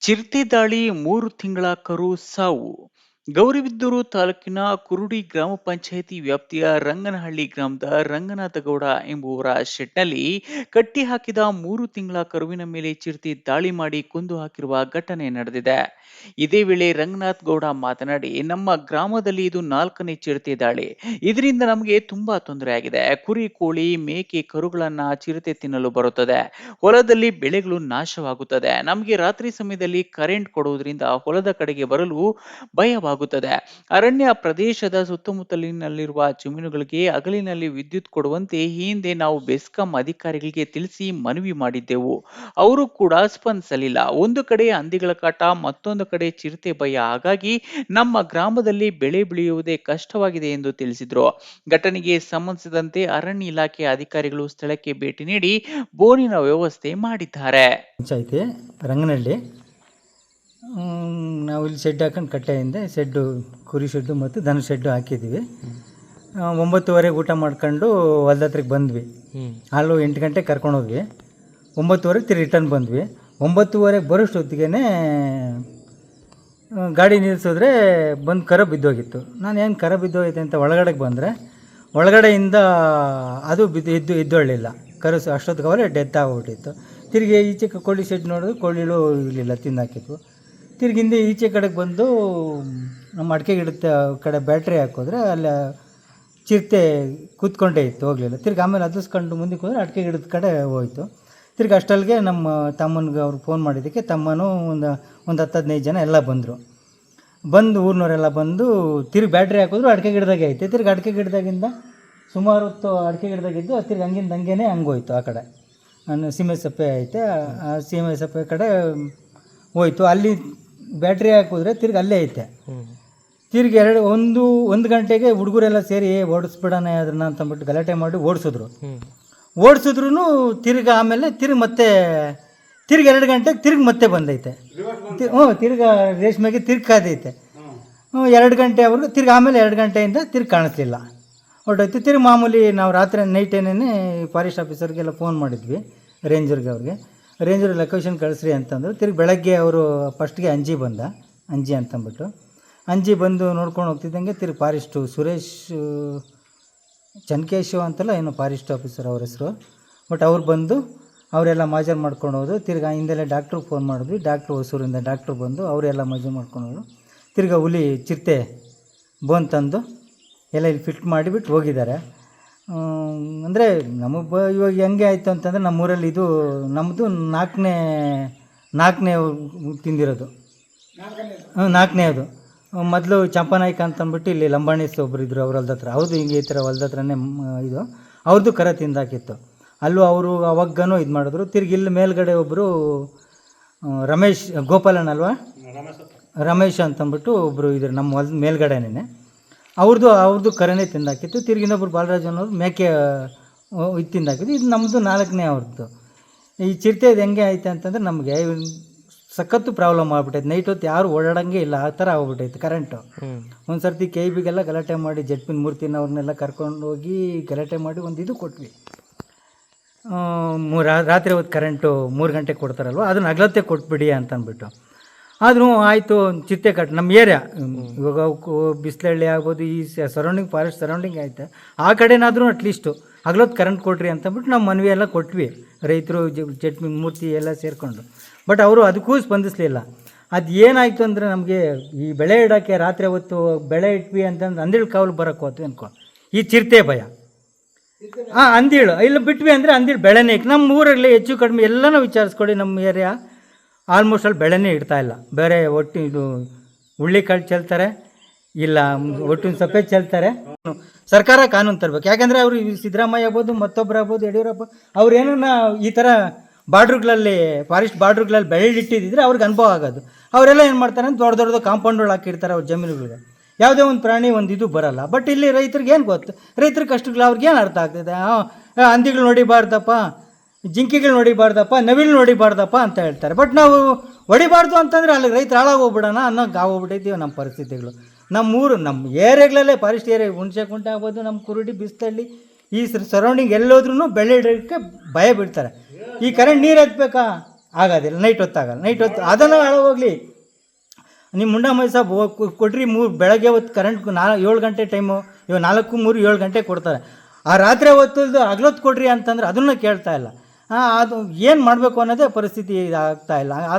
ಚಿರತೆ ದಾಳಿ 3 ತಿಂಗಳ ಕರು ಸಾವು. ಗೌರಿಬಿದನೂರು ತಾಲೂಕಿನ ಕುರುಡಿ ಗ್ರಾಮ ಪಂಚಾಯಿತಿ ವ್ಯಾಪ್ತಿಯ ರಂಗನಹಳ್ಳಿ ಗ್ರಾಮದ ರಂಗನಾಥಗೌಡ ಎಂಬುವರ ಶೆಡ್‌ನಲ್ಲಿ ಕಟ್ಟಿಹಾಕಿದ 3 ತಿಂಗಳ ಕರುವಿನ ಮೇಲೆ ಚಿರತೆ ದಾಳಿ ಮಾಡಿ ಕೊಂದು ಹಾಕಿರುವ ಘಟನೆ ನಡೆದಿದೆ. ಇದೇ ವೇಳೆ ರಂಗನಾಥ್ ಗೌಡ ಮಾತನಾಡಿ, ನಮ್ಮ ಗ್ರಾಮದಲ್ಲಿ ಇದು 4ನೇ ಚಿರತೆ ದಾಳಿ. ಇದರಿಂದ ನಮಗೆ ತುಂಬಾ ತೊಂದರೆಯಾಗಿದೆ. ಕುರಿ, ಕೋಳಿ, ಮೇಕೆ, ಕರುಗಳನ್ನ ಚಿರತೆ ತಿನ್ನಲು ಬರುತ್ತದೆ. ಹೊಲದಲ್ಲಿ ಬೆಳೆಗಳು ನಾಶವಾಗುತ್ತದೆ. ನಮಗೆ ರಾತ್ರಿ ಸಮಯದಲ್ಲಿ ಕರೆಂಟ್ ಕೊಡುವುದರಿಂದ ಹೊಲದ ಕಡೆಗೆ ಬರಲು ಭಯವಾಗುತ್ತದೆ. ಅರಣ್ಯ ಪ್ರದೇಶದ ಸುತ್ತಮುತ್ತಲಿನಲ್ಲಿರುವ ಜಮೀನುಗಳಿಗೆ ಹಗಲಿನಲ್ಲಿ ವಿದ್ಯುತ್ ಕೊಡುವಂತೆ ಈ ಹಿಂದೆ ನಾವು ಬೆಸ್ಕಾಂ ಅಧಿಕಾರಿಗಳಿಗೆ ತಿಳಿಸಿ ಮನವಿ ಮಾಡಿದ್ದೆವು. ಅವರು ಕೂಡ ಸ್ಪಂದಿಸಲಿಲ್ಲ. ಒಂದು ಕಡೆ ಹಂದಿಗಳ ಕಾಟ, ಮತ್ತೊಂದು ಕಡೆ ಚಿರತೆ ಭಯ. ಹಾಗಾಗಿ ನಮ್ಮ ಗ್ರಾಮದಲ್ಲಿ ಬೆಳೆ ಬೆಳೆಯುವುದೇ ಕಷ್ಟವಾಗಿದೆ ಎಂದು ತಿಳಿಸಿದರು. ಘಟನೆಗೆ ಸಂಬಂಧಿಸಿದಂತೆ ಅರಣ್ಯ ಇಲಾಖೆ ಅಧಿಕಾರಿಗಳು ಸ್ಥಳಕ್ಕೆ ಭೇಟಿ ನೀಡಿ ಬೋನಿನ ವ್ಯವಸ್ಥೆ ಮಾಡಿದ್ದಾರೆ. ಪಂಚಾಯಿತಿ ರಂಗನಹಳ್ಳಿ. ನಾವು ಇಲ್ಲಿ ಶೆಡ್ ಹಾಕೊಂಡು ಕಟ್ಟೆಯಿಂದ ಶೆಡ್ಡು, ಕುರಿ ಶೆಡ್ಡು ಮತ್ತು ದನ ಶೆಡ್ಡು ಹಾಕಿದ್ದೀವಿ. 9:30 ಊಟ ಮಾಡ್ಕೊಂಡು ಹೊಲ್ದ ಹತ್ರಕ್ಕೆ ಬಂದ್ವಿ. ಅಲ್ಲೂ 8 ಗಂಟೆಗೆ ಕರ್ಕೊಂಡೋದ್ವಿ. 9:30 ತಿರ್ಗಿ ರಿಟರ್ನ್ ಬಂದ್ವಿ. 9:30 ಬರೋಷ್ಟೊತ್ತಿಗೆ ಗಾಡಿ ನಿಲ್ಲಿಸಿದ್ರೆ ಬಂದು ಕರ ಬಿದ್ದೋಗಿತ್ತು. ನಾನು ಏನು ಕರ ಬಿದ್ದೋಗೈತೆ ಅಂತ ಒಳಗಡೆಗೆ ಬಂದರೆ ಒಳಗಡೆಯಿಂದ ಅದು ಇದ್ದೊಳ್ಳಿಲ್ಲ. ಕರು ಅಷ್ಟೊತ್ತಿಗೆ ಅವರೇ ಡೆತ್ ಆಗೋಗ್ಬಿಟ್ಟಿತ್ತು. ತಿರುಗಿ ಈಚೆ ಕೋಳಿ ಶೆಡ್ ನೋಡಿದ್ರೆ ಕೋಳಿಗಳು ಇರಲಿಲ್ಲ, ತಿಂದಾಕಿತ್ತು. ತಿರ್ಗಿ ಹಿಂದೆ ಈಚೆ ಕಡೆಗೆ ಬಂದು ನಮ್ಮ ಅಡಿಕೆ ಗಿಡದ ಕಡೆ ಬ್ಯಾಟ್ರಿ ಹಾಕಿದ್ರೆ ಅಲ್ಲಿ ಚಿರತೆ ಕೂತ್ಕೊಂಡೇ ಇತ್ತು, ಹೋಗಲಿಲ್ಲ. ತಿರ್ಗಿ ಆಮೇಲೆ ಹತ್ತಿಸ್ಕೊಂಡು ಮುಂದಕ್ಕೆ ಹೋದರೆ ಅಡಿಕೆ ಗಿಡದ ಕಡೆ ಹೋಯಿತು. ತಿರ್ಗಿ ಅಷ್ಟಲ್ಲಿಗೆ ನಮ್ಮ ತಮ್ಮನಿಗೆ ಅವ್ರಿಗೆ ಫೋನ್ ಮಾಡಿದ್ದಕ್ಕೆ ತಮ್ಮನೂ ಒಂದು 10-15 ಜನ ಎಲ್ಲ ಬಂದು ಊರಿನವರೆಲ್ಲ ಬಂದು ತಿರ್ಗಿ ಬ್ಯಾಟ್ರಿ ಹಾಕಿದ್ರು ಅಡಿಕೆ ಗಿಡದಾಗೆ ಐತೆ. ತಿರ್ಗಿ ಅಡಿಕೆ ಗಿಡದಾಗಿಂದ ಸುಮಾರು ಹೊತ್ತು ಅಡಿಕೆ ಗಿಡದಾಗಿದ್ದು ತಿರ್ಗಿ ಹಂಗಿಂದ ಹಂಗೇನೆ ಹಂಗೋಯ್ತು. ಆ ಕಡೆ ಸೀಮೆಸಪ್ಪೆ ಐತೆ, ಆ ಸೀಮೆಸಪ್ಪೆ ಕಡೆ ಹೋಯ್ತು. ಅಲ್ಲಿ ಬ್ಯಾಟ್ರಿ ಹಾಕಿದ್ರೆ ತಿರ್ಗಿ ಅಲ್ಲೇ ಐತೆ. ತಿರ್ಗಿ ಒಂದು ಗಂಟೆಗೆ ಹುಡುಗರೆಲ್ಲ ಸೇರಿ ಓಡಿಸ್ಬಿಡೋಣ ಅದನ್ನ ಅಂತಂದ್ಬಿಟ್ಟು ಗಲಾಟೆ ಮಾಡಿ ಓಡಿಸಿದ್ರು ತಿರ್ಗಿ ಆಮೇಲೆ ತಿರ್ಗಿ 2 ಗಂಟೆಗೆ ತಿರ್ಗಿ ಮತ್ತೆ ಬಂದೈತೆ. ತಿರ್ಗಿ ರೇಷ್ಮೆಗೆ ತಿರ್ಗಿ ಕಾದೈತೆ. 2 ಗಂಟೆವರೆಗೂ ತಿರ್ಗಿ ಆಮೇಲೆ 2 ಗಂಟೆಯಿಂದ ತಿರ್ಗಿ ಕಾಣಿಸ್ಲಿಲ್ಲ, ಹೊರಟೋಯ್ತು. ತಿರ್ಗಿ ಮಾಮೂಲಿ ನಾವು ರಾತ್ರಿ ನೈಟೇನೇ ಫಾರೆಸ್ಟ್ ಆಫೀಸರ್ಗೆಲ್ಲ ಫೋನ್ ಮಾಡಿದ್ವಿ, ಅವ್ರಿಗೆ ರೇಂಜರ್ ಲೊಕೇಶನ್ ಕಳಿಸ್ರಿ ಅಂತಂದರು. ತಿರ್ಗಿ ಬೆಳಗ್ಗೆ ಅವರು ಫಸ್ಟ್ಗೆ ಅಂಜಿ ಅಂತಂದ್ಬಿಟ್ಟು ಬಂದು ನೋಡ್ಕೊಂಡು ಹೋಗ್ತಿದ್ದಂಗೆ ತಿರ್ಗಿ ಫಾರೆಸ್ಟು ಸುರೇಶ್ ಚನ್ಕೇಶವ್ ಅಂತಲ್ಲ ಏನೋ ಫಾರೆಸ್ಟ್ ಆಫೀಸರ್ ಅವ್ರ ಹೆಸರು. ಬಟ್ ಅವ್ರು ಬಂದು ಅವರೆಲ್ಲ ಮಾಜರ್ ಮಾಡ್ಕೊಂಡು ಹೋದ್ರು. ತಿರ್ಗಿ ಹಿಂದೆಲ್ಲ ಡಾಕ್ಟ್ರಿಗೆ ಫೋನ್ ಮಾಡಿದ್ವಿ. ಹೊಸೂರಿಂದ ಡಾಕ್ಟ್ರು ಬಂದು ಅವರೆಲ್ಲ ಮಾಜರ್ ಮಾಡ್ಕೊಂಡು ಹೋದ್ರು. ತಿರ್ಗಿ ಹುಲಿ ಚಿರತೆ ಬೋನ್ ತಂದು ಎಲ್ಲ ಇಲ್ಲಿ ಫಿಟ್ ಮಾಡಿಬಿಟ್ಟು ಹೋಗಿದ್ದಾರೆ. ಅಂದರೆ ನಮಗೆ ಇವಾಗ ಹೆಂಗೆ ಆಯಿತು ಅಂತಂದರೆ ನಮ್ಮೂರಲ್ಲಿ ಇದು ನಮ್ಮದು ನಾಲ್ಕನೇ ತಿಂದಿರೋದು, 4ನೇದು. ಮೊದಲು ಚಂಪಾನಾಯ್ಕ ಅಂತಂದ್ಬಿಟ್ಟು ಇಲ್ಲಿ ಲಂಬಾಣಿಸ್ ಒಬ್ಬರು ಇದ್ದರು, ಅವ್ರ ಹೊಲ್ದ ಹತ್ರ. ಹೌದು, ಹಿಂಗೆ ಈ ಥರ ಹೊಲ್ದ ಹತ್ರನೇ ಇದು ಅವ್ರದ್ದು ಕರ ತಿಂದಾಕಿತ್ತು. ಅಲ್ಲೂ ಅವರು ಅವಾಗನೂ ಇದು ಮಾಡಿದ್ರು. ತಿರ್ಗಿ ಇಲ್ಲಿ ಮೇಲ್ಗಡೆ ಒಬ್ಬರು ರಮೇಶ್ ಗೋಪಾಲನ್ ಅಲ್ವಾ, ರಮೇಶ್ ಅಂತಂದ್ಬಿಟ್ಟು ಒಬ್ಬರು ಇದ್ರು ನಮ್ಮ ಹೊಲದ ಮೇಲ್ಗಡೆನೇ. ಅವ್ರದ್ದು ಕರನೇ ತಿಂದಾಕಿತ್ತು. ತಿರ್ಗಿ ಇನ್ನೊಬ್ರು ಬಾಲರಾಜ್ ಅನ್ನೋರು ಮೇಕೆ ಇದು ತಿಂದಾಕಿತ್ತು. ಇದು ನಮ್ಮದು 4ನೇ ಅವ್ರದ್ದು. ಈ ಚಿರತೆದು ಹೆಂಗೆ ಐತೆ ಅಂತಂದರೆ ನಮಗೆ ಸಖತ್ತು ಪ್ರಾಬ್ಲಮ್ ಆಗ್ಬಿಟ್ಟೈತೆ. ನೈಟ್ ಹೊತ್ತು ಯಾರು ಓಡಾಡೋಂಗೆ ಇಲ್ಲ, ಆ ಥರ ಆಗ್ಬಿಟ್ಟೈತೆ ಕರೆಂಟು. ಒಂದು ಸರ್ತಿ KBಗೆಲ್ಲ ಗಲಾಟೆ ಮಾಡಿ ಜಟ್ಪಿನ ಮೂರ್ತಿನ ಅವ್ರನ್ನೆಲ್ಲ ಕರ್ಕೊಂಡು ಹೋಗಿ ಗಲಾಟೆ ಮಾಡಿ ಒಂದು ಇದು ಕೊಟ್ವಿ. ರಾತ್ರಿ ಹೊತ್ತು ಕರೆಂಟು 3 ಗಂಟೆಗೆ ಕೊಡ್ತಾರಲ್ವ, ಅದನ್ನು ಹಗಲತ್ತೆ ಕೊಟ್ಬಿಡಿ ಅಂತಂದ್ಬಿಟ್ಟು. ಆದರೂ ಆಯಿತು. ಚಿರತೆ ಕಟ್ ನಮ್ಮ ಏರಿಯಾ ಇವಾಗ ಬಿಸ್ಲಹಳ್ಳಿ ಆಗ್ಬೋದು, ಈ ಸರೌಂಡಿಂಗ್ ಫಾರೆಸ್ಟ್ ಸರೌಂಡಿಂಗ್ ಐತೆ, ಆ ಕಡೆನಾದರೂ ಅಟ್ಲೀಸ್ಟು ಹಗಲೊತ್ತು ಕರೆಂಟ್ ಕೊಡ್ರಿ ಅಂತಂದ್ಬಿಟ್ಟು ನಾವು ಮನವಿ ಎಲ್ಲ ಕೊಟ್ವಿ, ರೈತರು ಜಟ್ಮಿ ಮೂರ್ತಿ ಎಲ್ಲ ಸೇರಿಕೊಂಡು. ಬಟ್ ಅವರು ಅದಕ್ಕೂ ಸ್ಪಂದಿಸಲಿಲ್ಲ. ಅದು ಏನಾಯಿತು ಅಂದರೆ ನಮಗೆ ಈ ಬೆಳೆ ಇಡೋಕ್ಕೆ ರಾತ್ರಿ ಹೊತ್ತು ಬೆಳೆ ಇಟ್ವಿ ಅಂತಂದ್ರೆ ಹಂದಿಳು ಕಾವಲು ಬರೋಕ್ಕೆ ಹೋದ್ವಿ ಅನ್ಕೊ, ಈ ಚಿರತೆ ಭಯ. ಹಂದಿಳು ಇಲ್ಲ ಬಿಟ್ವಿ ಅಂದರೆ ಹಂದಿಳು ಬೆಳೆನೇ. ನಮ್ಮ ಊರಲ್ಲಿ ಹೆಚ್ಚು ಕಡಿಮೆ ಎಲ್ಲನೂ ವಿಚಾರಿಸ್ಕೊಡಿ, ನಮ್ಮ ಏರಿಯಾ ಆಲ್ಮೋಸ್ಟ್ ಅಲ್ಲಿ ಬೆಳೆನೇ ಇಡ್ತಾಯಿಲ್ಲ. ಬೇರೆ ಒಟ್ಟು ಇದು ಹುಳ್ಳಿಕಾಳು ಚೆಲ್ತಾರೆ, ಇಲ್ಲ ಒಟ್ಟಿನ ಸೊಪ್ಪೆ ಚೆಲ್ತಾರೆ. ಸರ್ಕಾರ ಕಾನೂನು ತರಬೇಕು. ಯಾಕಂದರೆ ಅವರು ಸಿದ್ದರಾಮಯ್ಯ ಆಗ್ಬೋದು, ಮತ್ತೊಬ್ಬರು ಆಗ್ಬೋದು, ಯಡಿಯೂರಪ್ಪ ಅವ್ರೇನೋ ಈ ಥರ ಬಾರ್ಡ್ರುಗಳಲ್ಲಿ ಫಾರೆಸ್ಟ್ ಬಾರ್ಡ್ರುಗಳಲ್ಲಿ ಬೆಳೆ ಇಟ್ಟಿದ್ದರೆ ಅವ್ರಿಗೆ ಅನುಭವ ಆಗೋದು. ಅವರೆಲ್ಲ ಏನು ಮಾಡ್ತಾರೆ ಅಂತ ದೊಡ್ಡ ಕಾಂಪೌಂಡ್ಗಳು ಹಾಕಿರ್ತಾರೆ ಅವ್ರ ಜಮೀನುಗಳಿಗೆ. ಯಾವುದೇ ಒಂದು ಪ್ರಾಣಿ ಒಂದು ಇದು ಬರೋಲ್ಲ. ಬಟ್ ಇಲ್ಲಿ ರೈತರಿಗೆ ಏನು ಗೊತ್ತು, ರೈತರ ಕಷ್ಟಗಳು ಅವ್ರಿಗೇನು ಅರ್ಥ ಆಗ್ತದೆ. ಹಂದಿಗಳು ನೋಡಿಬಾರ್ದಪ್ಪ, ಜಿಂಕೆಗಳು ನೋಡಿಬಾರ್ದಪ್ಪ, ನವಿಲು ನೋಡಿಬಾರ್ದಪ್ಪ ಅಂತ ಹೇಳ್ತಾರೆ. ಬಟ್ ನಾವು ಹೊಡಿಬಾರ್ದು ಅಂತಂದರೆ ಅಲ್ಲಿ ರೈತರು ಹಾಳಾಗೋಗ್ಬಿಡೋಣ ಅನ್ನೋ ಆಗೋಗ್ಬಿಟ್ಟೈತೀವಿ ನಮ್ಮ ಪರಿಸ್ಥಿತಿಗಳು. ನಮ್ಮ ಏರಿಯಾಗಳಲ್ಲೇ ಫಾರೆಸ್ಟ್ ಏರಿಯಾ ಹುಣಸೆಕುಂಟೆ ಆಗ್ಬೋದು, ನಮ್ಮ ಕುರುಡಿ, ಬಿಸ್ತಳ್ಳಿ, ಈ ಸರೌಂಡಿಂಗ್ ಎಲ್ಲೋದ್ರೂ ಬೆಳೆ ಇಡೋಕ್ಕೆ ಭಯ ಬಿಡ್ತಾರೆ. ಈ ಕರೆಂಟ್ ನೀರು ಎತ್ತಬೇಕಾ, ಆಗೋದಿಲ್ಲ, ನೈಟ್ ಹೊತ್ತಾಗಲ್ಲ. ನೈಟ್ ಹೊತ್ತು ಅದನ್ನು ಹೋಗಲಿ, ನಿಮ್ಮ ಮುಂಡಾಮೈ ಸಾಬ್ ಕೊಟ್ರಿ ಬೆಳಗ್ಗೆ ಹೊತ್ತು ಕರೆಂಟ್ 7 ಗಂಟೆ ಟೈಮು, ಇವಾಗ 4, 3, 7 ಗಂಟೆ ಕೊಡ್ತಾರೆ. ಆ ರಾತ್ರಿ ಹೊತ್ತು ಹಗ್ಲೊತ್ತು ಕೊಡ್ರಿ ಅಂತಂದ್ರೆ ಅದನ್ನು ಕೇಳ್ತಾ ಇಲ್ಲ. ಅದು ಏನು ಮಾಡಬೇಕು ಅನ್ನೋದೇ ಪರಿಸ್ಥಿತಿ ಆಗ್ತಾ ಇಲ್ಲ.